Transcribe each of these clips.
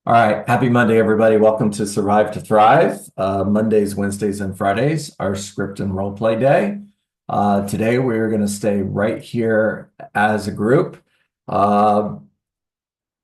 All right. Happy Monday, everybody. Welcome to Survive to Thrive. Mondays, Wednesdays, and Fridays, our script and role play day. Today, we're going to stay right here as a group. I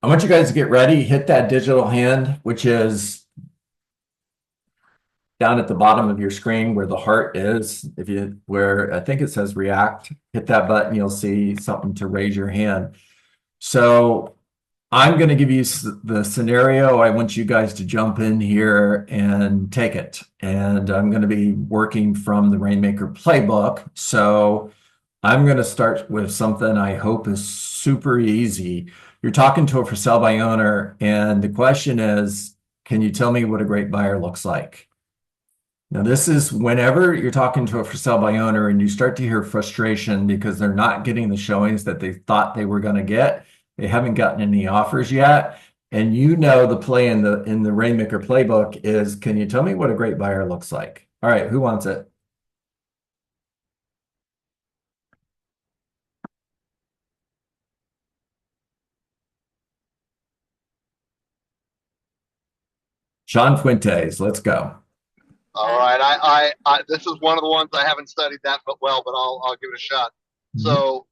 want you guys to get ready. Hit that digital hand, which is down at the bottom of your screen where the heart is. Where I think it says react, hit that button. You'll see something to raise your hand. So I'm going to give you the scenario. I want you guys to jump in here and take it. And I'm going to be working from the Rainmaker Playbook. So I'm going to start with something I hope is super easy. You're talking to a for sale by owner, and the question is, can you tell me what a great buyer looks like? Now, this is whenever you're talking to a for sale by owner and you start to hear frustration because they're not getting the showings that they thought they were going to get. They haven't gotten any offers yet. And you know the play in the Rainmaker playbook is, can you tell me what a great buyer looks like? All right, who wants it? Sean Fuentes, let's go. All right. I this is one of the ones I haven't studied that but well, but I'll give it a shot. Mhm. So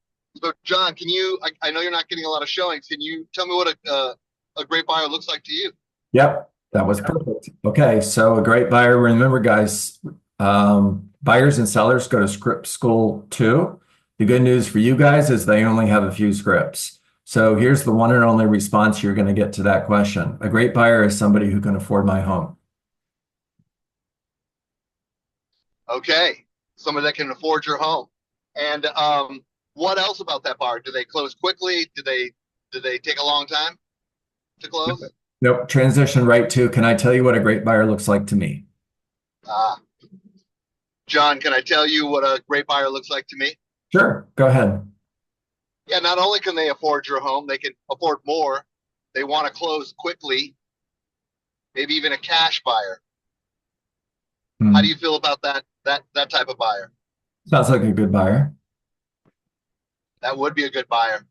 John, can you? I know you're not getting a lot of showings. Can you tell me what a great buyer looks like to you? Yep, that was perfect. Okay, so a great buyer. Remember, guys, buyers and sellers go to script school too. The good news for you guys is they only have a few scripts. So here's the one and only response you're going to get to that question. A great buyer is somebody who can afford my home. Okay, somebody that can afford your home. And what else about that buyer? Do they close quickly? Do they take a long time to close? Nope, transition right to, can I tell you what a great buyer looks like to me? Uh, John, can I tell you what a great buyer looks like to me? Sure, go ahead. Yeah, not only can they afford your home, they can afford more. They want to close quickly, maybe even a cash buyer. How do Hmm. you feel about that type of buyer? Sounds like a good buyer. That would be a good buyer.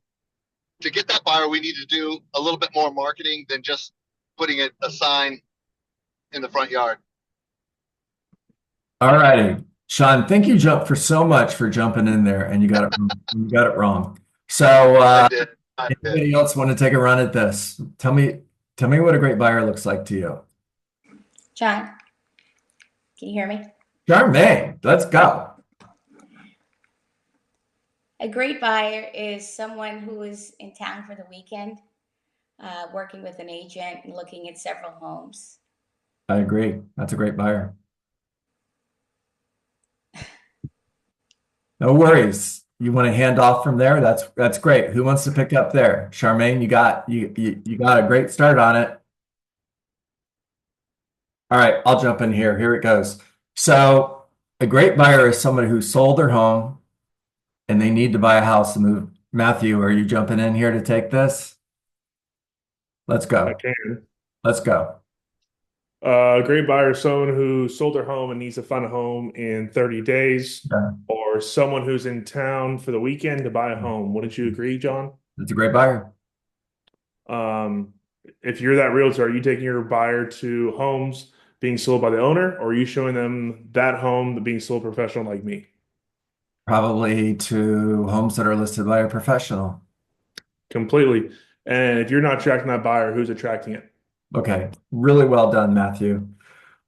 To get that buyer, we need to do a little bit more marketing than just putting a sign in the front yard. All righty. Sean, thank you jump for so much for jumping in there and you got it wrong. So I did. I did. anybody else want to take a run at this? Tell me what a great buyer looks like to you. John, can you hear me? Charmaine, let's go. A great buyer is someone who is in town for the weekend, working with an agent and looking at several homes. I agree. That's a great buyer. No worries. You want to hand off from there? That's great. Who wants to pick up there? Charmaine, you got a great start on it. All right, I'll jump in here. Here it goes. So a great buyer is someone who sold their home and they need to buy a house to move. Matthew, are you jumping in here to take this? Let's I go. can. Let's go. A great buyer is someone who sold their home and needs to find a home in 30 days, Okay. or someone who's in town for the weekend to buy a home. Wouldn't you agree, John? That's a great buyer. Um, if you're that realtor, are you taking your buyer to homes being sold by the owner, or are you showing them that home being sold professional like me? Probably to homes that are listed by a professional. Completely. And if you're not attracting that buyer, who's attracting it? Okay. Really well done, Matthew.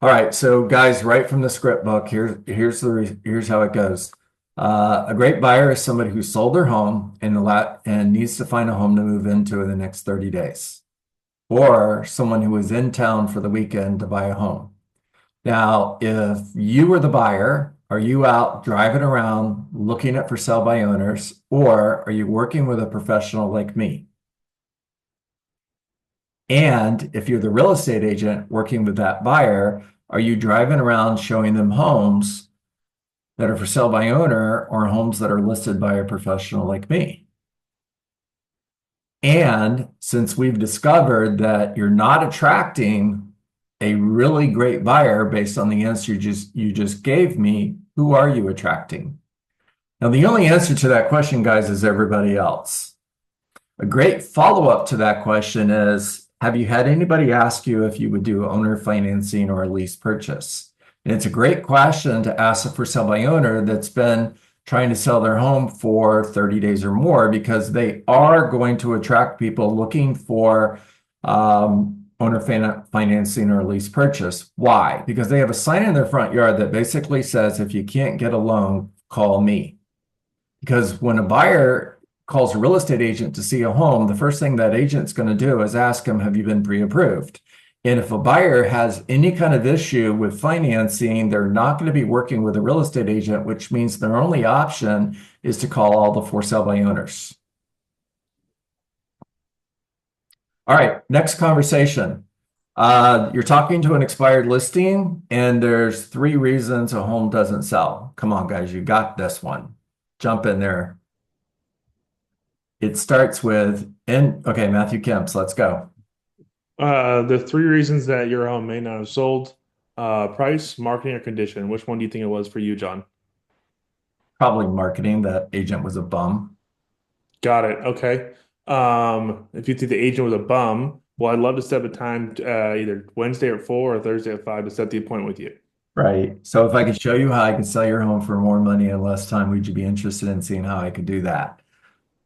All right. So guys, right from the script book, here's how it goes. A great buyer is somebody who sold their home and needs to find a home to move into in the next 30 days, or someone who is in town for the weekend to buy a home. Now, if you were the buyer, are you out driving around looking at for sale by owners, or are you working with a professional like me? And if you're the real estate agent working with that buyer, are you driving around showing them homes that are for sale by owner or homes that are listed by a professional like me? And since we've discovered that you're not attracting a really great buyer based on the answer you just gave me, who are you attracting? Now, the only answer to that question, guys, is everybody else. A great follow-up to that question is, have you had anybody ask you if you would do owner financing or a lease purchase? And it's a great question to ask a for sale by owner that's been trying to sell their home for 30 days or more, because they are going to attract people looking for owner financing or lease purchase. Why? Because they have a sign in their front yard that basically says, if you can't get a loan, call me. Because when a buyer calls a real estate agent to see a home, the first thing that agent's going to do is ask them, have you been pre-approved? And if a buyer has any kind of issue with financing, they're not going to be working with a real estate agent, which means their only option is to call all the for sale by owners. All right, next conversation. You're talking to an expired listing, and there's 3 reasons a home doesn't sell. Come on, guys, you got this one. Jump in there. It starts with, okay, Matthew Kemps, let's go. The 3 reasons that your home may not have sold: price, marketing, or condition. Which one do you think it was for you, John? Probably marketing. That agent was a bum. Got it. Okay. If you think the agent was a bum, well, I'd love to set a time either Wednesday at 4 or Thursday at 5 to set the appointment with you. Right. So if I could show you how I could sell your home for more money in less time, would you be interested in seeing how I could do that?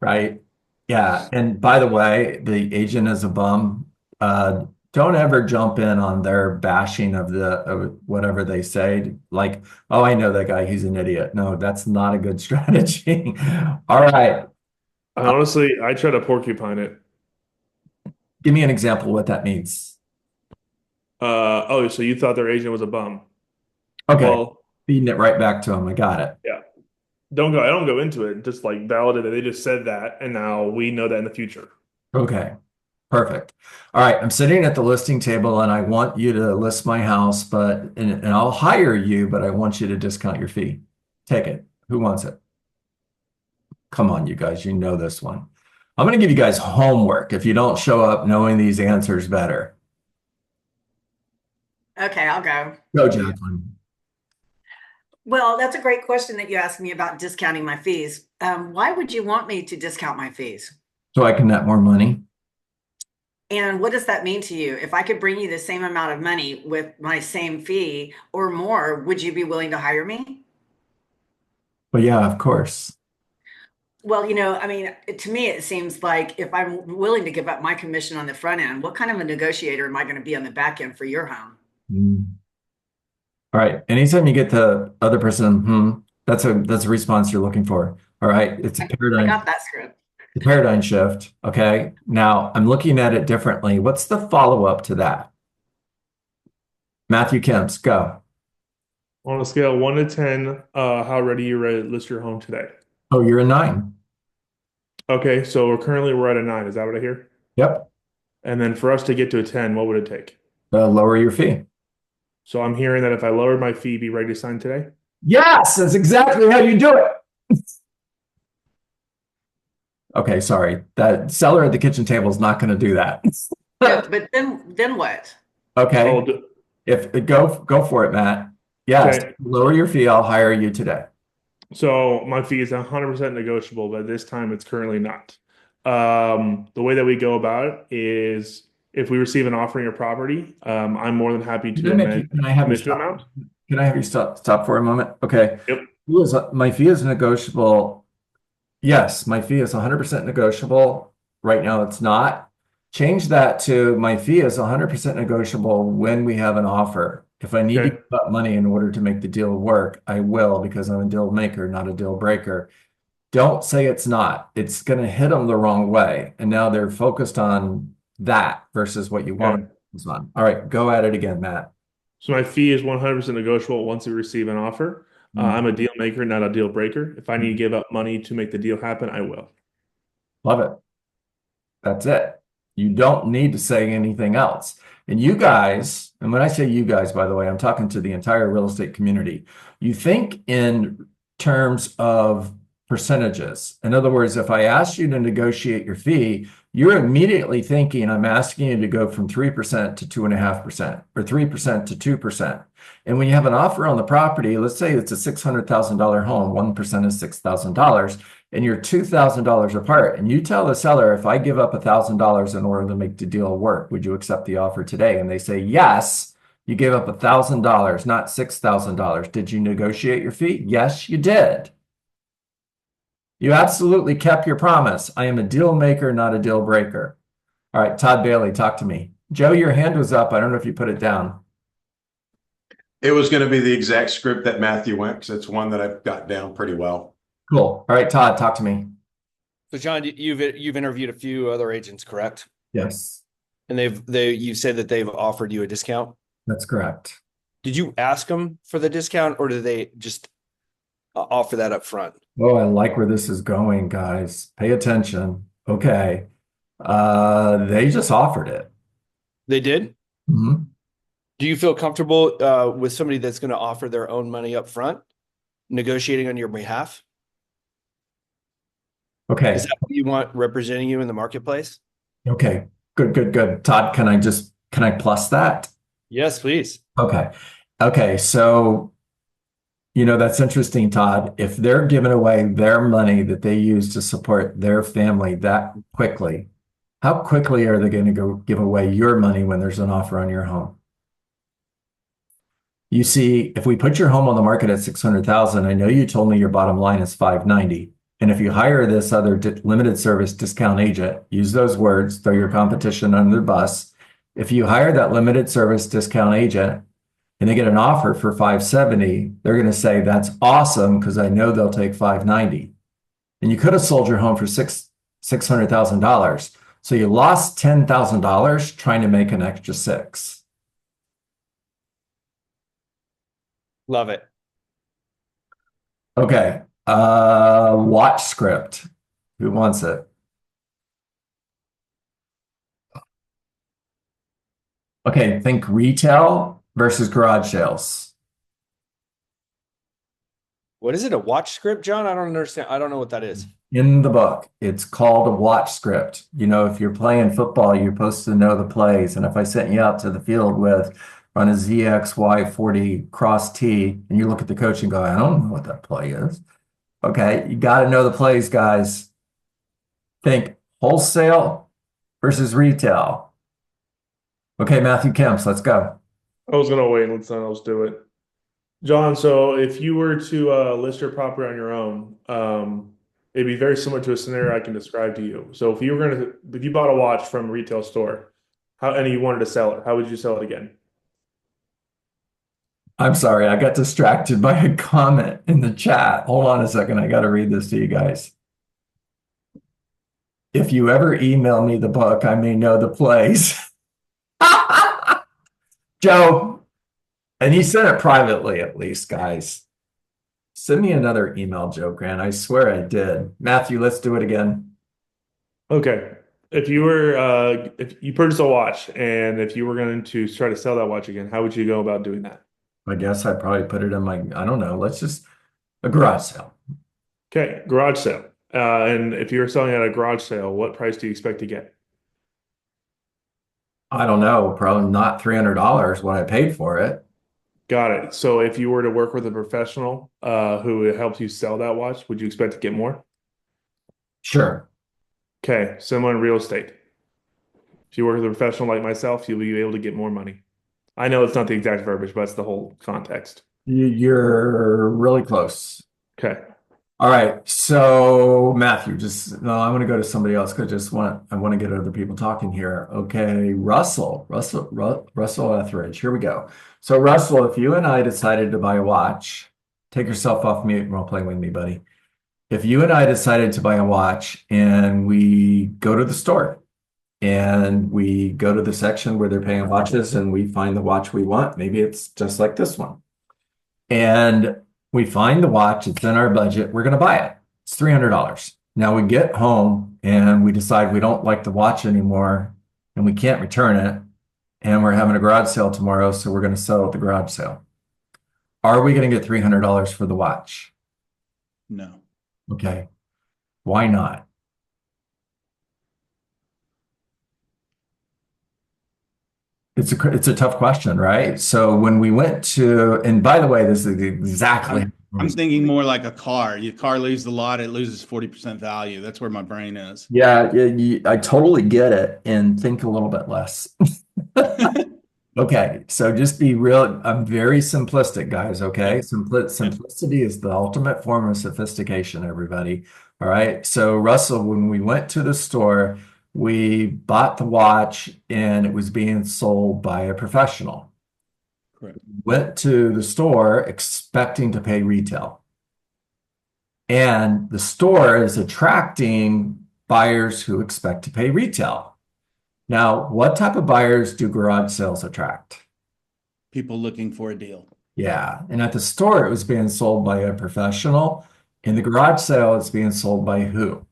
Right. Yeah. And by the way, the agent is a bum. Don't ever jump in on their bashing of whatever they say. Like, oh, I know that guy, he's an idiot. No, that's not a good strategy. All right. Honestly, I try to porcupine it. Give me an example of what that means. Oh, so you thought their agent was a bum? Okay. Well, feeding it right back to him. I got it. yeah. I don't go into it. Just like validate that they just said that, and now we know that in the future. Okay. Perfect. All right. I'm sitting at the listing table and I want you to list my house, and I'll hire you, but I want you to discount your fee. Take it. Who wants it? Come on, you guys. You know this one. I'm going to give you guys homework if you don't show up knowing these answers better. Okay, I'll go. Go, Jacqueline. Well, that's a great question that you asked me about discounting my fees. Why would you want me to discount my fees? So I can net more money. And what does that mean to you? If I could bring you the same amount of money with my same fee or more, would you be willing to hire me? Well, yeah, of course. Well, I mean, to me, it seems like if I'm willing to give up my commission on the front end, what kind of a negotiator am I going to be on the back end for your home? All right. Anytime you get the other person, that's a response you're looking for. All right. It's a paradigm. I got that script. The paradigm shift. Okay. Now I'm looking at it differently. What's the follow-up to that? Matthew Kemps, go. On a scale of 1 to 10, how ready you ready to list your home today? Oh, you're a 9. Okay, so we're at a 9. Is that what I hear? Yep. And then for us to get to a 10, what would it take? Lower your fee. So I'm hearing that if I lowered my fee, be ready to sign today? Yes, that's exactly how you do it. Okay, sorry. That seller at the kitchen table is not going to do that. Yeah, but then what? Okay. Oh, If go for it, Matt. Yes, Okay. lower your fee. I'll hire you today. so my fee is 100% negotiable, but this time it's currently not. The way that we go about it is if we receive an offer on your property, I'm more than happy to amend Can I have you commission stop? amount. Can I have you stop for a moment? Okay. Yep. My fee is negotiable. Yes, my fee is 100% negotiable. Right now, it's not. Change that to my fee is 100% negotiable when we have an offer. If I need to Okay. give up money in order to make the deal work, I will, because I'm a deal maker, not a deal breaker. Don't say it's not. It's going to hit them the wrong way. And now they're focused on that versus what you want. All right, go at it again, Matt. So my fee is 100% negotiable once we receive an offer. I'm a deal maker, not a deal breaker. If I need to give up money to make the deal happen, I will. Love it. That's it. You don't need to say anything else. And you guys, and when I say you guys, by the way, I'm talking to the entire real estate community. You think in terms of percentages. In other words, if I ask you to negotiate your fee, you're immediately thinking, I'm asking you to go from 3% to 2.5% or 3% to 2%. And when you have an offer on the property, let's say it's a $600,000 home, 1% is $6,000, and you're $2,000 apart. And you tell the seller, if I give up $1,000 in order to make the deal work, would you accept the offer today? And they say, yes. You gave up $1,000, not $6,000. Did you negotiate your fee? Yes, you did. You absolutely kept your promise. I am a deal maker, not a deal breaker. All right, Todd Bailey, talk to me. Joe, your hand was up. I don't know if you put it down. It was going to be the exact script that Matthew went, because it's one that I've got down pretty well. Cool. All right, Todd, talk to me. So John, you've interviewed a few other agents, correct? Yes, And you said that they've offered you a discount. that's correct. Did you ask them for the discount, or did they just offer that up front? Oh, I like where this is going, guys. Pay attention. Okay. They just offered it. They did? Mhm. Do you feel comfortable with somebody that's going to offer their own money up front, negotiating on your behalf? Okay. Is that what you want representing you in the marketplace? Okay. Good, good, good. Todd, can I plus that? Yes, please. Okay. Okay. So, that's interesting, Todd. If they're giving away their money that they use to support their family that quickly, how quickly are they going to go give away your money when there's an offer on your home? You see, if we put your home on the market at 600,000, I know you told me your bottom line is 590. And if you hire this other limited service discount agent, use those words, throw your competition under the bus. If you hire that limited service discount agent and they get an offer for 570, they're going to say, that's awesome, because I know they'll take 590. And you could have sold your home for $600,000. So you lost $10,000 trying to make an extra $6,000. Love it. Okay. Watch script. Who wants it? Okay, think retail versus garage sales. What is it? A watch script, John? I don't understand. I don't know what that is. In the book, it's called a watch script. If you're playing football, you're supposed to know the plays. And if I sent you out to the field with run a ZXY40 cross T, and you look at the coach and go, I don't know what that play is. Okay, you got to know the plays, guys. Think wholesale versus retail. Okay, Matthew Kemps, let's go. I was going to wait and let someone else do it. John, so if you were to list your property on your own, it'd be very similar to a scenario I can describe to you. So if you bought a watch from a retail store, and you wanted to sell it, how would you sell it again? I'm sorry, I got distracted by a comment in the chat. Hold on a second, I got to read this to you guys. If you ever email me the book, I may know the plays. Joe, and he sent it privately at least, guys. Send me another email, Joe Grant. I swear I did. Matthew, let's do it again. Okay. If you purchased a watch, and if you were going to try to sell that watch again, how would you go about doing that? I guess I'd probably put it in I don't know, a garage sale. Okay, garage sale. And if you were selling at a garage sale, what price do you expect to get? I don't know, probably not $300 what I paid for it. Got it. So if you were to work with a professional who helps you sell that watch, would you expect to get more? Sure. Okay, similar in real estate. If you work with a professional like myself, you'll be able to get more money. I know it's not the exact verbiage, but it's the whole context. You're really close. Okay. All right. So Matthew, I'm going to go to somebody else because I want to get other people talking here. Okay. Russell Etheridge. Here we go. So Russell, if you and I decided to buy a watch, take yourself off mute and role playing with me, buddy. If you and I decided to buy a watch and we go to the store and we go to the section where they're paying watches and we find the watch we want, maybe it's just like this one. And we find the watch, it's in our budget, we're going to buy it. It's $300. Now we get home and we decide we don't like the watch anymore and we can't return it. And we're having a garage sale tomorrow, so we're going to sell at the garage sale. Are we going to get $300 for the watch? No. Okay. Why not? It's a tough question, right? So when we went to, and by the way, this is exactly. I'm thinking more like a car. Your car leaves the lot, it loses 40% value. That's where my brain is. Yeah, I totally get it, and think a little bit less. Okay, so just be real. I'm very simplistic, guys. Okay, simplicity is the ultimate form of sophistication, everybody. All right. So, Russell, when we went to the store, we bought the watch and it was being sold by a professional. Correct. Went to the store expecting to pay retail. And the store is attracting buyers who expect to pay retail. Now, what type of buyers do garage sales attract? People looking for a deal. Yeah. And at the store, it was being sold by a professional. In the garage sale, it's being sold by who?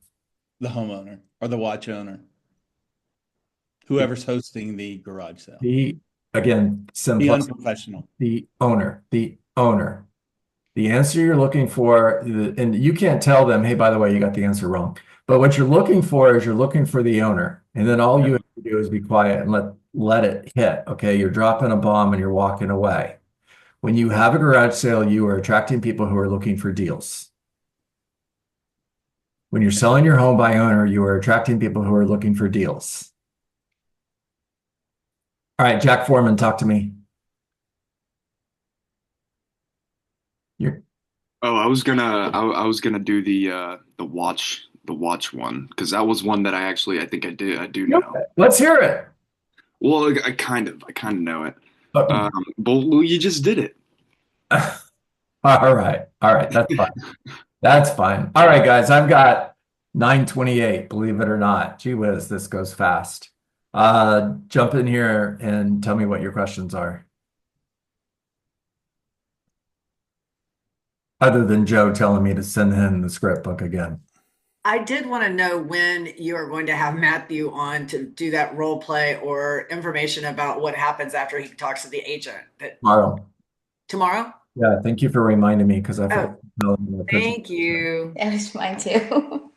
The homeowner or the watch owner. Whoever's hosting the garage sale. Again, The simple. unprofessional. The owner. The answer you're looking for, and you can't tell them, hey, by the way, you got the answer wrong. But what you're looking for is you're looking for the owner. And then all you have to do is be quiet and let it hit. Okay. You're dropping a bomb and you're walking away. When you have a garage sale, you are attracting people who are looking for deals. When you're selling your home by owner, you are attracting people who are looking for deals. All right, Jack Foreman, talk to me. I was gonna do the watch one because that was one that I think I do know. Okay, let's hear it. Well, I kind of know it. Uh, But you just did it. All right. That's fine. That's fine. All right, guys. I've got 9:28. Believe it or not. Gee whiz, this goes fast. Jump in here and tell me what your questions are. Other than Joe telling me to send him the script book again. I did want to know when you are going to have Matthew on to do that role play or information about what happens after he talks to the agent. Tomorrow. Tomorrow? Yeah, thank you for reminding me because I forgot to tell him the Thank you. That was mine too.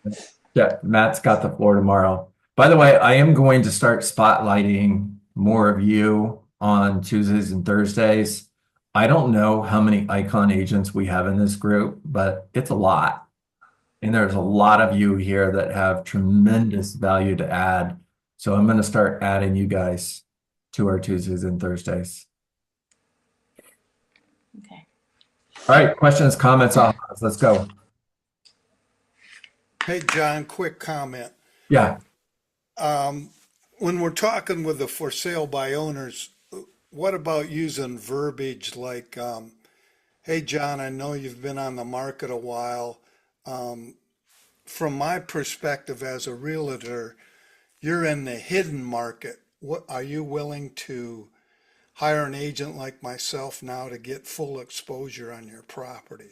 Yeah, Matt's got the floor tomorrow. By the way, I am going to start spotlighting more of you on Tuesdays and Thursdays. I don't know how many icon agents we have in this group, but it's a lot. And there's a lot of you here that have tremendous value to add. So I'm going to start adding you guys to our Tuesdays and Thursdays. Okay. All right, questions, comments, ahas. Let's go. Hey, John, quick comment. Yeah. When we're talking with the for sale by owners, what about using verbiage like, hey, John, I know you've been on the market a while. From my perspective as a realtor, you're in the hidden market. What are you willing to hire an agent like myself now to get full exposure on your property?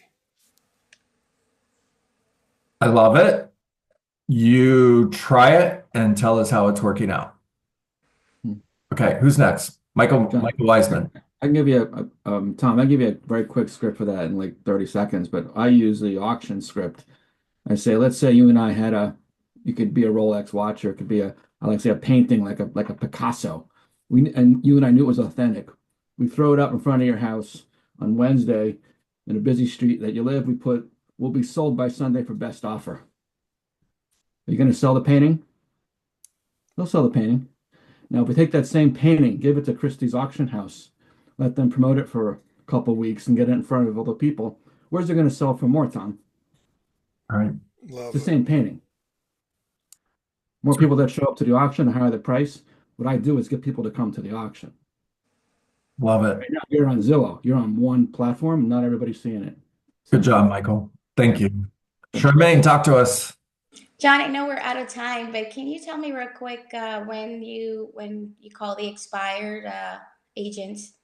I love it. You try it and tell us how it's working out. Okay, who's next? Michael Wiseman. I can give you Tom, I give you a very quick script for that in like 30 seconds, but I use the auction script. I say, let's say you and I had you could be a Rolex watch, or it could be I like to say a painting like a Picasso. And you and I knew it was authentic. We throw it up in front of your house on Wednesday in a busy street that you live. Will be sold by Sunday for best offer. Are you going to sell the painting? They'll sell the painting. Now, if we take that same painting, give it to Christie's auction house, let them promote it for a couple of weeks and get it in front of other people, where's it going to sell for more, Tom? All right. It's the same painting. More people that show up to the auction, the higher the price. What I do is get people to come to the auction. Love it. Right now, you're on Zillow. You're on one platform. Not everybody's seeing it. Good job, Michael. Thank you. Charmaine, talk to us. John, I know we're out of time, but can you tell me real quick when you call the expired agents,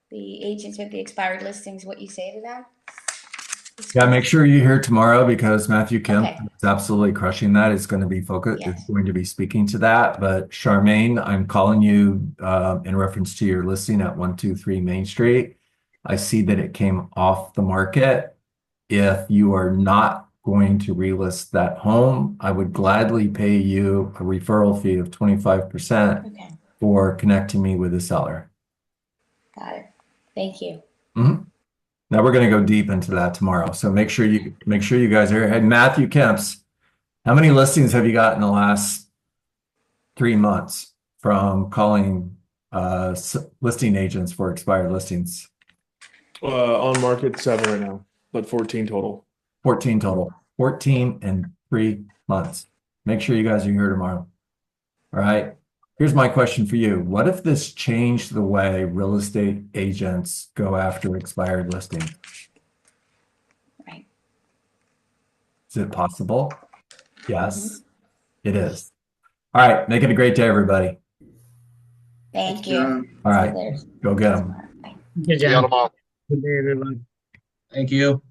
the agents with the expired listings, what you say to them? Yeah, make sure you're here tomorrow because Matthew Kemp Okay. is absolutely crushing that. It's going to be focused. Yes. It's going to be speaking to that. But Charmaine, I'm calling you in reference to your listing at 123 Main Street. I see that it came off the market. If you are not going to relist that home, I would gladly pay you a referral fee of 25%. Okay. for connecting me with the seller. Got it. Thank you. Mhm. Now we're going to go deep into that tomorrow. So make sure you guys are here. Hey, Matthew Kemps, how many listings have you got in the last 3 months from calling listing agents for expired listings? On market 7 right now, but 14 total. 14 total. 14 in 3 months. Make sure you guys are here tomorrow. All right. Here's my question for you. What if this changed the way real estate agents go after expired listings? Right. Is it possible? Yes, it is. All right. Make it a great day, everybody. Thank you. All right. See you later. Go get them. Bye. See y'all tomorrow. Good day, everyone. Thank you.